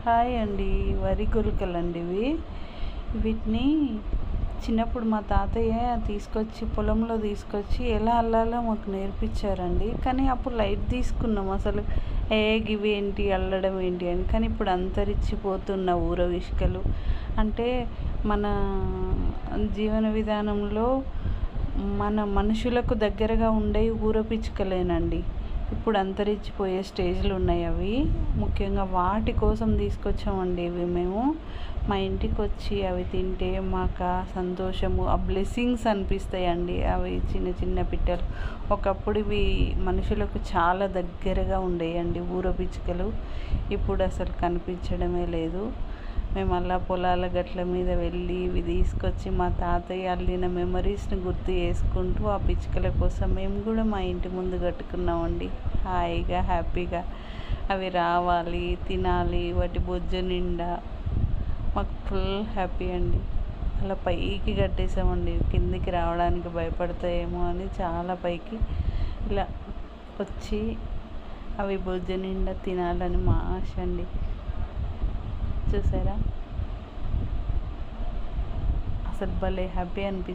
Hi అండి. వరి గులకలండి ఇవి. వీటిని చిన్నప్పుడు మా తాతయ్య తీసుకొచ్చి పొలంలో తీసుకొచ్చి ఎలా అల్లాలో మాకు నేర్పించారండి. కానీ అప్పుడు లైట్ తీసుకున్నాం అసలు, ఇవి ఏంటి అల్లడం ఏంటి అని. కానీ ఇప్పుడు అంతరించిపోతున్న ఊరవిష్కలు అంటే మన జీవన విధానంలో మన మనుషులకు దగ్గరగా ఉండే ఊర పిచ్చుకలేనండి. ఇప్పుడు అంతరించిపోయే స్టేజ్లు ఉన్నాయి అవి. ముఖ్యంగా వాటి కోసం తీసుకొచ్చామండి ఇవి మేము. మా ఇంటికి వచ్చి అవి తింటే మాకు ఆ సంతోషము, ఆ బ్లెస్సింగ్స్ అనిపిస్తాయండి. అవి చిన్న చిన్న పిట్టలు. ఒకప్పుడు ఇవి మనుషులకు చాలా దగ్గరగా ఉండేయండి ఊర పిచ్చుకలు. ఇప్పుడు అసలు కనిపించడమే లేదు. మేము అలా పొలాల గట్ల మీద వెళ్ళి ఇవి తీసుకొచ్చి మా తాతయ్య అల్లిన మెమరీస్ని గుర్తు చేసుకుంటూ ఆ పిచ్చుకల కోసం మేము కూడా మా ఇంటి ముందు కట్టుకున్నామండి. హాయిగా హ్యాపీగా అవి రావాలి, తినాలి, వాటి బొజ్జ నిండా మాకు ఫుల్ హ్యాపీ అండి. అలా పైకి కట్టేసామండి. కిందికి రావడానికి భయపడతాయేమో అని చాలా పైకి ఇలా వచ్చి అవి బొజ్జ నిండా తినాలని మా ఆశ అండి. చూసారా, అసలు భలే హ్యాపీ అనిపిస్తుంది.